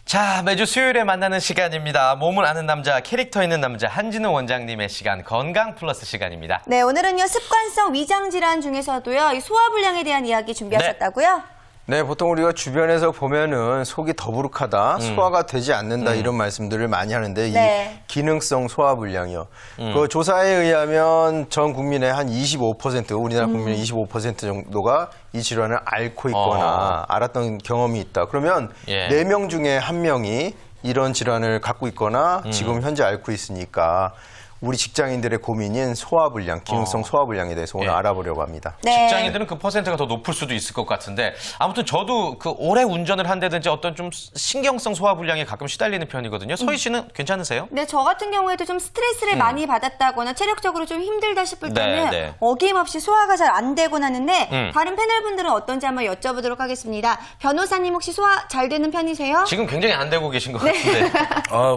자, 매주 수요일에 만나는 시간입니다. 몸을 아는 남자, 캐릭터 있는 남자 한진우 원장님의 시간, 건강 플러스 시간입니다. 네, 오늘은요 습관성 위장 질환 중에서도요 이 소화불량에 대한 이야기 준비하셨다고요? 네, 보통 우리가 주변에서 보면은 속이 더부룩하다, 소화가 되지 않는다 이런 말씀들을 많이 하는데 네. 이 기능성 소화불량이요. 그 조사에 의하면 전 국민의 한 25%, 우리나라 국민의 25% 정도가 이 질환을 앓고 있거나 알았던 경험이 있다. 그러면 예. 4명 중에 1명이 이런 질환을 갖고 있거나 지금 현재 앓고 있으니까 우리 직장인들의 고민인 소화불량, 기능성 소화불량에 대해서 오늘 예. 알아보려고 합니다. 네. 직장인들은 그 퍼센트가 더 높을 수도 있을 것 같은데 아무튼 저도 그 오래 운전을 한다든지 어떤 좀 신경성 소화불량에 가끔 시달리는 편이거든요. 서희 씨는 괜찮으세요? 네, 저 같은 경우에도 좀 스트레스를 많이 받았다거나 체력적으로 좀 힘들다 싶을 네, 때는 네. 어김없이 소화가 잘 안 되곤 하는데 다른 패널분들은 어떤지 한번 여쭤보도록 하겠습니다. 변호사님 혹시 소화 잘 되는 편이세요? 지금 굉장히 안 되고 계신 것 같은데.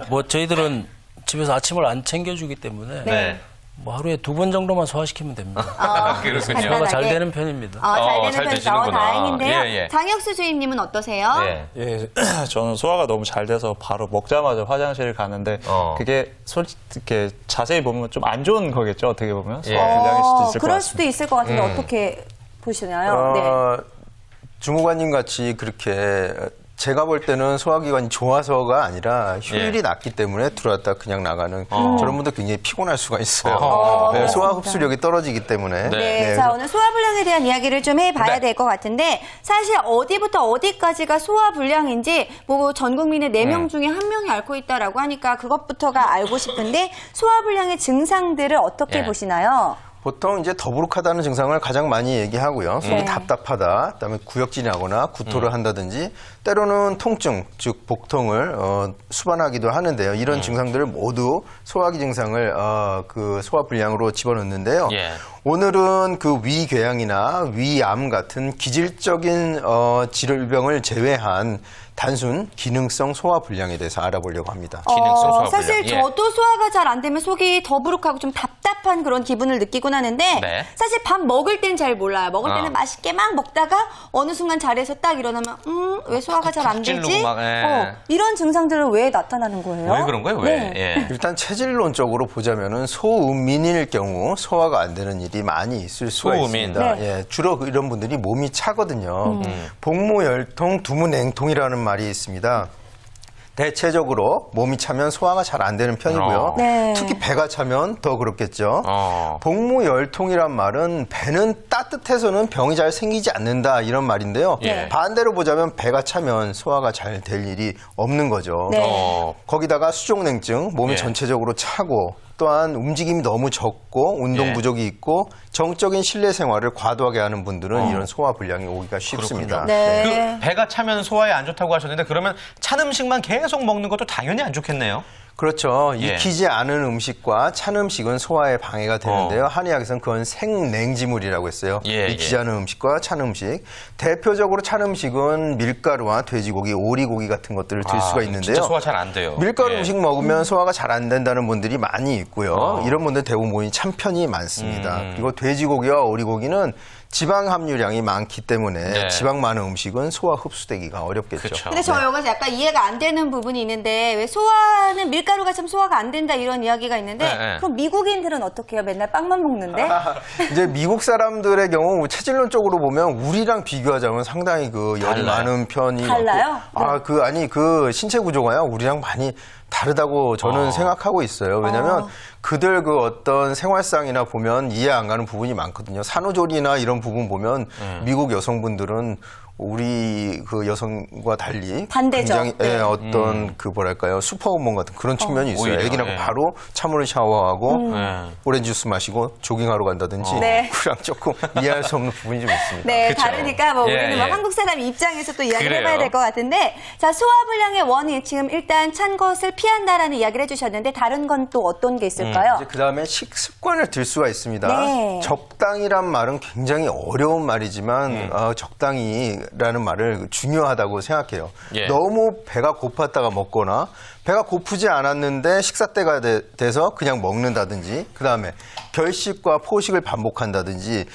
뭐 저희들은 집에서 아침을 안 챙겨주기 때문에 네. 뭐 하루에 2번 정도만 소화시키면 됩니다. 그렇군요. 간단하게. 소화가 잘 되는 편입니다. 잘 되는 잘 편이죠. 되시는구나. 다행인데요. 예, 예. 장혁수 주임님은 어떠세요? 네. 예, 저는 소화가 너무 잘 돼서 바로 먹자마자 화장실을 가는데 그게 솔직히 자세히 보면 좀 안 좋은 거겠죠, 어떻게 보면. 소화불량일 수도 있을 것 그럴 같습니다. 수도 있을 것 같은데 어떻게 보시나요? 네. 주무관님 같이 그렇게 제가 볼 때는 소화기관이 좋아서가 아니라 효율이 낮기 때문에 들어왔다 그냥 나가는 저런 분들 굉장히 피곤할 수가 있어요. 네, 소화 흡수력이 떨어지기 때문에. 네, 자 오늘 소화불량에 대한 이야기를 좀 해봐야 네. 될 것 같은데 사실 어디부터 어디까지가 소화불량인지 뭐 전 국민의 4명 중에 1명이 앓고 있다라고 하니까 그것부터가 알고 싶은데 소화불량의 증상들을 어떻게 네. 보시나요? 보통 이제 더부룩하다는 증상을 가장 많이 얘기하고요. 속이 네. 답답하다, 그다음에 구역질이 나거나 구토를 한다든지 때로는 통증, 즉 복통을 수반하기도 하는데요. 이런 증상들을 모두 소화기 증상을 그 소화불량으로 집어넣는데요. 예. 오늘은 그 위궤양이나 위암 같은 기질적인 질병을 제외한 단순 기능성 소화불량에 대해서 알아보려고 합니다. 기능성 소화불량. 사실 예. 저도 소화가 잘 안 되면 속이 더부룩하고 좀 답답한 그런 기분을 느끼곤 하는데 네. 사실 밥 먹을 땐 잘 몰라요. 먹을 때는 맛있게 막 먹다가 어느 순간 자리에서 딱 일어나면 왜 소화가 잘 안 되지? 찌르고 막, 예. 이런 증상들은 왜 나타나는 거예요? 왜 그런 거예요? 왜? 네. 예. 일단 체질론적으로 보자면은 소음민일 경우 소화가 안 되는 일이 많이 있을 수가 소음인. 있습니다. 네. 예, 주로 이런 분들이 몸이 차거든요. 복무열통, 두무냉통이라는 말이 있습니다. 대체적으로 몸이 차면 소화가 잘 안 되는 편이고요. 네. 특히 배가 차면 더 그렇겠죠. 어. 복무열통이란 말은 배는 따뜻해서는 병이 잘 생기지 않는다 이런 말인데요. 예. 반대로 보자면 배가 차면 소화가 잘 될 일이 없는 거죠. 네. 거기다가 수족냉증, 몸이 예. 전체적으로 차고 또한 움직임이 너무 적고 운동 예. 부족이 있고 정적인 실내 생활을 과도하게 하는 분들은 이런 소화불량이 오기가 쉽습니다. 네. 그 배가 차면 소화에 안 좋다고 하셨는데 그러면 찬 음식만 계속 먹는 것도 당연히 안 좋겠네요. 그렇죠. 예. 익히지 않은 음식과 찬 음식은 소화에 방해가 되는데요. 한의학에서는 그건 생냉지물이라고 했어요. 예, 익히지 예. 않은 음식과 찬 음식. 대표적으로 찬 음식은 밀가루와 돼지고기, 오리고기 같은 것들을 들 수가 있는데요. 진짜 소화 잘 안 돼요. 밀가루 예. 음식 먹으면 소화가 잘 안 된다는 분들이 많이 있고요. 이런 분들 대부분 몸이 찬 편이 많습니다. 그리고 돼지고기와 오리고기는 지방 함유량이 많기 때문에 네. 지방 많은 음식은 소화 흡수되기가 어렵겠죠. 그쵸. 근데 저 여기서 약간 이해가 안 되는 부분이 있는데 왜 소화는 밀가루가 참 소화가 안 된다 이런 이야기가 있는데 네, 네. 그럼 미국인들은 어떻게 해요? 맨날 빵만 먹는데? 이제 미국 사람들의 경우 체질론적으로 보면 우리랑 비교하자면 상당히 그 열이 달라요? 많은 편이 달라요? 많고 그 신체 구조가요 우리랑 많이 다르다고 저는 생각하고 있어요. 왜냐하면 그들 그 어떤 생활상이나 보면 이해 안 가는 부분이 많거든요. 산후조리나 이런 부분 보면 미국 여성분들은 우리 그 여성과 달리 반대죠. 굉장히 네. 어떤 그 뭐랄까요 슈퍼우먼 같은 그런 측면이 있어요. 오히려, 애기 낳고 예. 바로 찬물을 샤워하고 네. 오렌지 주스 마시고 조깅하러 간다든지 네. 그랑 조금 이해할 수 없는 부분이 좀 있습니다. 네, 그쵸. 다르니까 뭐 예, 우리는 뭐 예. 한국 사람 입장에서 또 이야기를 그래요. 해봐야 될 것 같은데 자 소화불량의 원인 지금 일단 찬 것을 피한다라는 이야기를 해주셨는데 다른 건 또 어떤 게 있을까요? 이제 그다음에 식습관을 들 수가 있습니다. 네. 적당이란 말은 굉장히 어려운 말이지만 적당히라는 말을 중요하다고 생각해요. 예. 너무 배가 고팠다가 먹거나 배가 고프지 않았는데 식사 때가 돼서 그냥 먹는다든지 그다음에 결식과 포식을 반복한다든지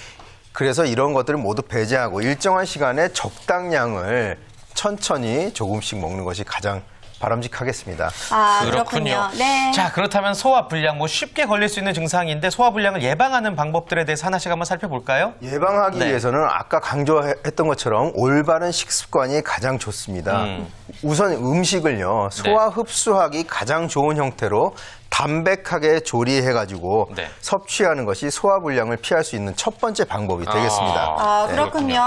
그래서 이런 것들을 모두 배제하고 일정한 시간에 적당량을 천천히 조금씩 먹는 것이 가장 바람직하겠습니다. 아, 그렇군요. 네. 자, 그렇다면 소화불량, 뭐 쉽게 걸릴 수 있는 증상인데 소화불량을 예방하는 방법들에 대해서 하나씩 한번 살펴볼까요? 예방하기 네. 위해서는 아까 강조했던 것처럼 올바른 식습관이 가장 좋습니다. 우선 음식을요, 소화 흡수하기 가장 좋은 형태로 담백하게 조리해가지고 네. 섭취하는 것이 소화불량을 피할 수 있는 첫 번째 방법이 되겠습니다. 아, 네. 그렇군요.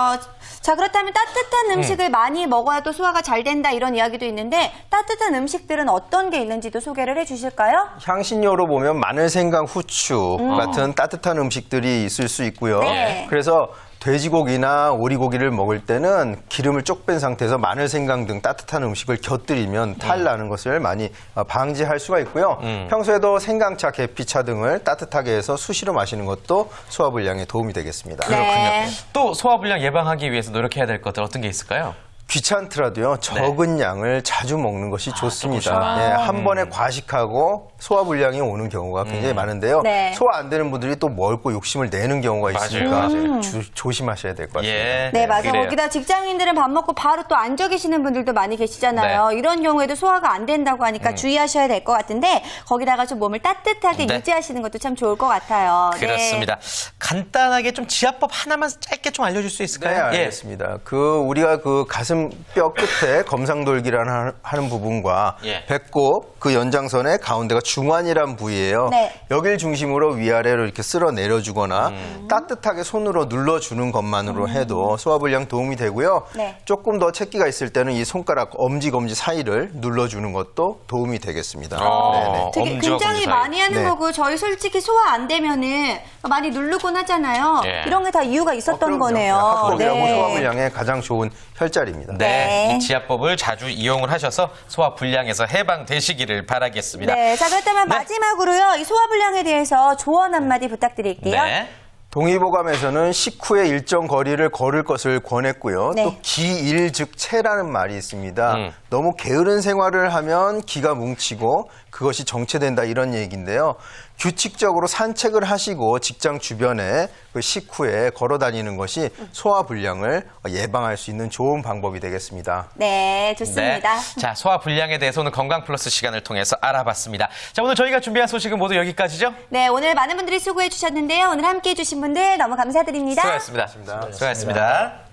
자, 그렇다면 따뜻한 음식을 많이 먹어야 또 소화가 잘 된다 이런 이야기도 있는데 따뜻한 음식들은 어떤 게 있는지도 소개를 해 주실까요? 향신료로 보면 마늘, 생강, 후추 같은 따뜻한 음식들이 있을 수 있고요. 네. 그래서 돼지고기나 오리고기를 먹을 때는 기름을 쪽 뺀 상태에서 마늘, 생강 등 따뜻한 음식을 곁들이면 탈 나는 것을 많이 방지할 수가 있고요. 평소에도 생강차, 계피차 등을 따뜻하게 해서 수시로 마시는 것도 소화불량에 도움이 되겠습니다. 네. 또 소화불량 예방하기 위해서 노력해야 될 것들 어떤 게 있을까요? 귀찮더라도요, 적은 양을 자주 먹는 것이 좋습니다. 조금씩. 예, 한 번에 과식하고 소화불량이 오는 경우가 굉장히 많은데요. 네. 소화 안 되는 분들이 또 먹고 욕심을 내는 경우가 있으니까 맞아요. 조심하셔야 될 것 같습니다. 예. 네, 맞아요. 그래요. 거기다 직장인들은 밥 먹고 바로 또 앉아 계시는 분들도 많이 계시잖아요. 네. 이런 경우에도 소화가 안 된다고 하니까 주의하셔야 될 것 같은데 거기다가 좀 몸을 따뜻하게 네. 유지하시는 것도 참 좋을 것 같아요. 네. 그렇습니다. 간단하게 좀 지압법 하나만 짧게 좀 알려줄 수 네, 있을까요? 알겠습니다. 우리가 그 가슴뼈 끝에 검상돌기라는 하는 부분과 예. 배꼽 그 연장선의 가운데가 중환이란 부위예요. 네. 여길 중심으로 위아래로 이렇게 쓸어 내려주거나 따뜻하게 손으로 눌러주는 것만으로 해도 소화불량 도움이 되고요. 네. 조금 더 채기가 있을 때는 이 손가락 엄지 검지 사이를 눌러주는 것도 도움이 되겠습니다. 네네. 되게 엄지와 굉장히 검지 사이. 많이 하는 네. 거고 저희 솔직히 소화 안 되면은 많이 누르곤 하잖아요. 예. 이런 게 다 이유가 있었던 그럼요. 거네요. 합법이라고 소화불량에 가장 좋은 혈자리입니다. 네. 네. 이 지압법을 자주 이용을 하셔서 소화불량에서 해방되시기를 바라겠습니다. 네, 자 그렇다면 네. 마지막으로요 이 소화불량에 대해서 조언 한마디 부탁드릴게요. 네. 동의보감에서는 식후에 일정 거리를 걸을 것을 권했고요. 네. 또 기일 즉 체라는 말이 있습니다. 너무 게으른 생활을 하면 기가 뭉치고 그것이 정체된다 이런 얘기인데요. 규칙적으로 산책을 하시고 직장 주변에 그 식후에 걸어 다니는 것이 소화불량을 예방할 수 있는 좋은 방법이 되겠습니다. 네, 좋습니다. 네. 자, 소화불량에 대해서 오늘 건강플러스 시간을 통해서 알아봤습니다. 자, 오늘 저희가 준비한 소식은 모두 여기까지죠? 네, 오늘 많은 분들이 수고해 주셨는데요. 오늘 함께해 주신 분들 너무 감사드립니다. 수고하셨습니다. 수고하셨습니다.